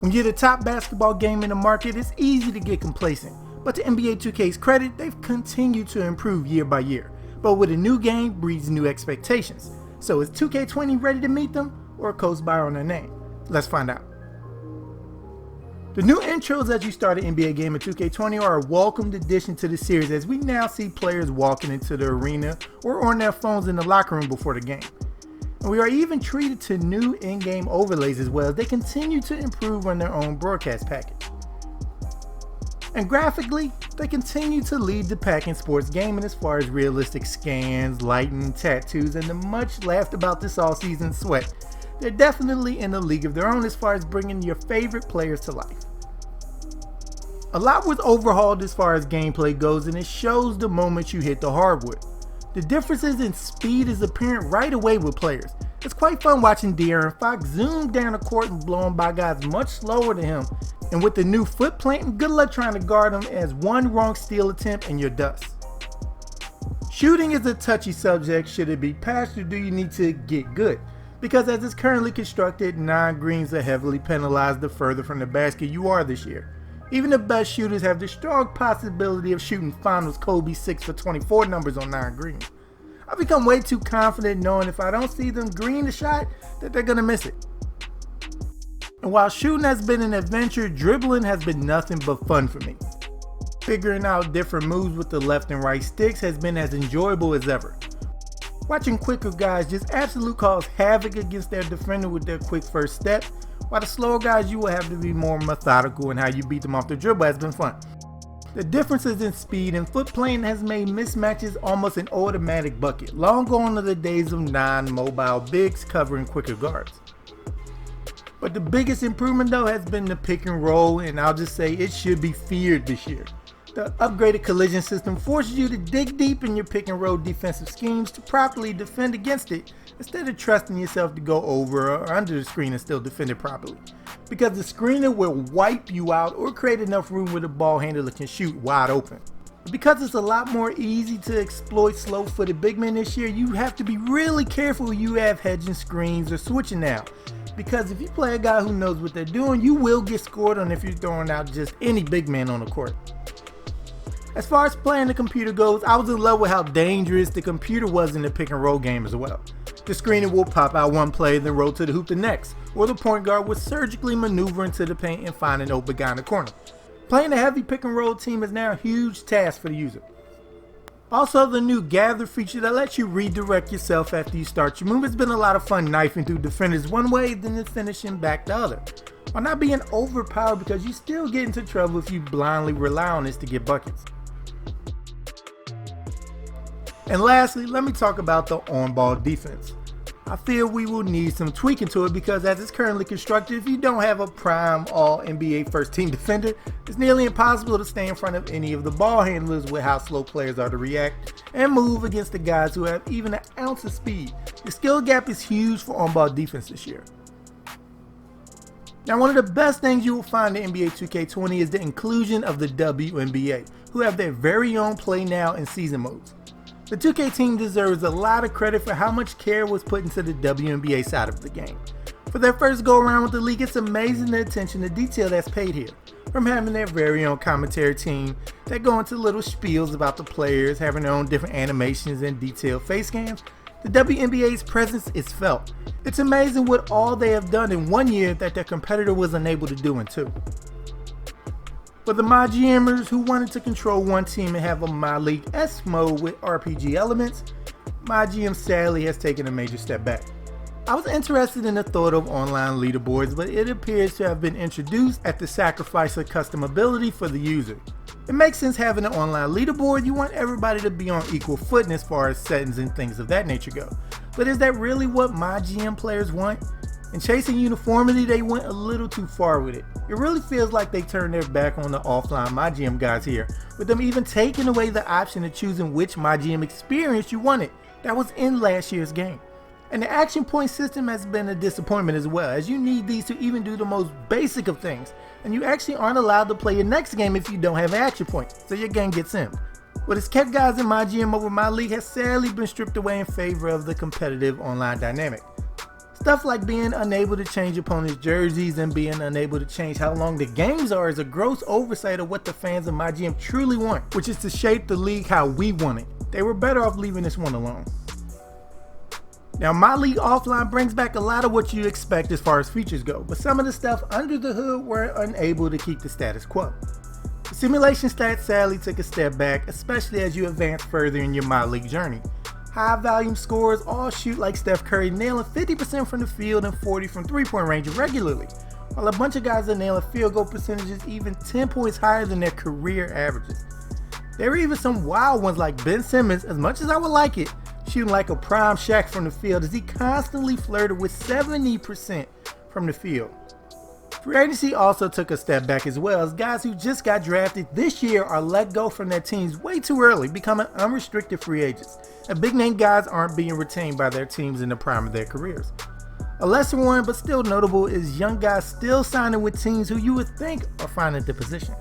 When you're the top basketball game in the market, it's easy to get complacent. But to NBA 2K's credit, they've continued to improve year by year. But with a new game breeds new expectations. So is 2K20 ready to meet them, or a coast by on their name? Let's find out. The new intros as you start an NBA game in 2K20 are a welcomed addition to the series, as we now see players walking into the arena or on their phones in the locker room before the game. And we are even treated to new in-game overlays as well, as they continue to improve on their own broadcast package. And graphically, they continue to lead the pack in sports gaming as far as realistic scans, lighting, tattoos, and the much laughed about this all-season sweat. They're definitely in a league of their own as far as bringing your favorite players to life. A lot was overhauled as far as gameplay goes, and it shows the moment you hit the hardwood. The differences in speed is apparent right away with players. It's quite fun watching De'Aaron Fox zoom down the court and blowing by guys much slower than him. And with the new foot planting, good luck trying to guard him, as one wrong steal attempt and you're dust. Shooting is a touchy subject. Should it be passed, or do you need to get good? Because as it's currently constructed, non-greens are heavily penalized the further from the basket you are this year. Even the best shooters have the strong possibility of shooting finals Kobe 6 for 24 numbers on non-green. I've become way too confident knowing if I don't see them green the shot, that they're gonna miss it. And while shooting has been an adventure, dribbling has been nothing but fun for me. Figuring out different moves with the left and right sticks has been as enjoyable as ever. Watching quicker guys just absolute cause havoc against their defender with their quick first step, while the slower guys you will have to be more methodical in how you beat them off the dribble has been fun. The differences in speed and foot playing has made mismatches almost an automatic bucket, long gone are the days of non-mobile bigs covering quicker guards. But the biggest improvement though has been the pick and roll, and I'll just say it should be feared this year. The upgraded collision system forces you to dig deep in your pick and roll defensive schemes to properly defend against it, instead of trusting yourself to go over or under the screen and still defend it properly. Because the screener will wipe you out or create enough room where the ball handler can shoot wide open. Because it's a lot more easy to exploit slow-footed big men this year, you have to be really careful when you have hedging screens or switching now. Because if you play a guy who knows what they're doing, you will get scored on if you're throwing out just any big man on the court. As far as playing the computer goes, I was in love with how dangerous the computer was in the pick and roll game as well. The screener will pop out one play, then roll to the hoop the next, or the point guard will surgically maneuver into the paint and find an open guy in the corner. Playing a heavy pick and roll team is now a huge task for the user. Also, the new gather feature that lets you redirect yourself after you start your move has been a lot of fun, knifing through defenders one way, then finishing back the other, while not being overpowered because you still get into trouble if you blindly rely on this to get buckets. And lastly, let me talk about the on-ball defense. I feel we will need some tweaking to it because as it's currently constructed, if you don't have a prime all-NBA first-team defender, it's nearly impossible to stay in front of any of the ball handlers with how slow players are to react and move against the guys who have even an ounce of speed. The skill gap is huge for on-ball defense this year. Now, one of the best things you will find in NBA 2K20 is the inclusion of the WNBA, who have their very own play now and season modes. The 2K team deserves a lot of credit for how much care was put into the WNBA side of the game. For their first go around with the league, it's amazing the attention to detail that's paid here. From having their very own commentary team that go into little spiels about the players, having their own different animations and detailed face cams, the WNBA's presence is felt. It's amazing what all they have done in 1 year that their competitor was unable to do in 2. For the MyGMers who wanted to control one team and have a MyLeague-esque mode with RPG elements, MyGM sadly has taken a major step back. I was interested in the thought of online leaderboards, but it appears to have been introduced at the sacrifice of customability for the user. It makes sense having an online leaderboard. You want everybody to be on equal footing as far as settings and things of that nature go. But is that really what MyGM players want? In chasing uniformity, they went a little too far with it. It really feels like they turned their back on the offline MyGM guys here, with them even taking away the option of choosing which MyGM experience you wanted that was in last year's game. And the action point system has been a disappointment as well, as you need these to even do the most basic of things, and you actually aren't allowed to play your next game if you don't have an action point, so your game gets in. What has kept guys in MyGM over MyLeague has sadly been stripped away in favor of the competitive online dynamic. Stuff like being unable to change opponents' jerseys and being unable to change how long the games are is a gross oversight of what the fans of MyGM truly want, which is to shape the league how we want it. They were better off leaving this one alone. Now, MyLeague Offline brings back a lot of what you expect as far as features go, but some of the stuff under the hood were unable to keep the status quo. The simulation stats sadly took a step back, especially as you advance further in your MyLeague journey. High volume scorers all shoot like Steph Curry, nailing 50% from the field and 40% from 3-point range regularly, while a bunch of guys are nailing field goal percentages even 10 points higher than their career averages. There were even some wild ones like Ben Simmons, as much as I would like it, shooting like a prime Shaq from the field as he constantly flirted with 70% from the field. Free agency also took a step back as well, as guys who just got drafted this year are let go from their teams way too early, becoming unrestricted free agents, and big name guys aren't being retained by their teams in the prime of their careers. A lesser one, but still notable, is young guys still signing with teams who you would think are fine at the position.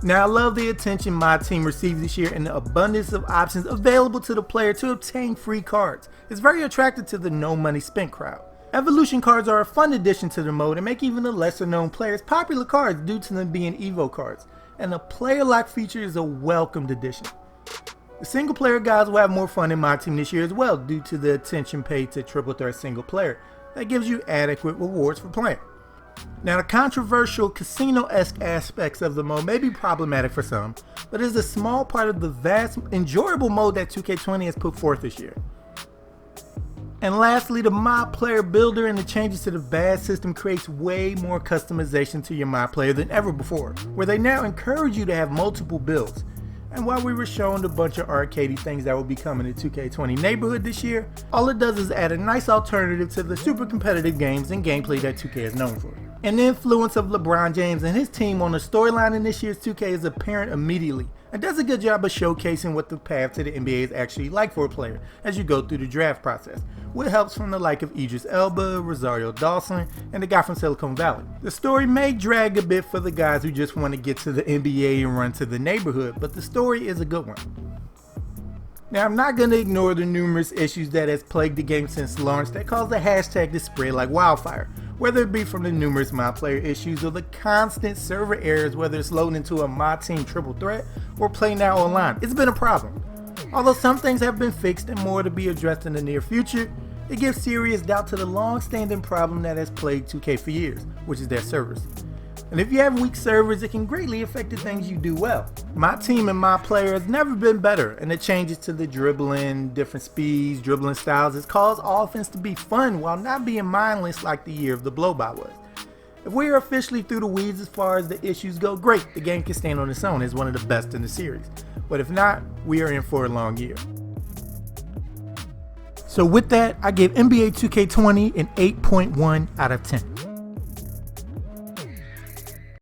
Now, I love the attention my team received this year and the abundance of options available to the player to obtain free cards. It's very attractive to the no money spent crowd. Evolution cards are a fun addition to the mode and make even the lesser known players popular cards due to them being Evo cards, and the player lock feature is a welcomed addition. The single player guys will have more fun in my team this year as well due to the attention paid to triple threat single player. That gives you adequate rewards for playing. Now, the controversial casino-esque aspects of the mode may be problematic for some, but is a small part of the vast enjoyable mode that 2K20 has put forth this year. And lastly, the My Player Builder and the changes to the badge system creates way more customization to your My Player than ever before, where they now encourage you to have multiple builds. And while we were shown a bunch of arcadey things that will be coming to 2K20 Neighborhood this year, all it does is add a nice alternative to the super competitive games and gameplay that 2K is known for. And the influence of LeBron James and his team on the storyline in this year's 2K is apparent immediately, and does a good job of showcasing what the path to the NBA is actually like for a player as you go through the draft process, with helps from the like of Idris Elba, Rosario Dawson, and the guy from Silicon Valley. The story may drag a bit for the guys who just want to get to the NBA and run to the neighborhood, but the story is a good one. Now, I'm not going to ignore the numerous issues that has plagued the game since launch that caused the hashtag to spread like wildfire, whether it be from the numerous My Player issues or the constant server errors, whether it's loading into a My Team triple threat or Play Now Online. It's been a problem. Although some things have been fixed and more to be addressed in the near future, it gives serious doubt to the long-standing problem that has plagued 2K for years, which is their servers. And if you have weak servers, it can greatly affect the things you do well. My team and My Player has never been better, and the changes to the dribbling, different speeds, dribbling styles has caused offense to be fun while not being mindless like the year of the blow-by was. If we are officially through the weeds as far as the issues go, great, the game can stand on its own as one of the best in the series. But if not, we are in for a long year. So with that, I gave NBA 2K20 an 8.1 out of 10.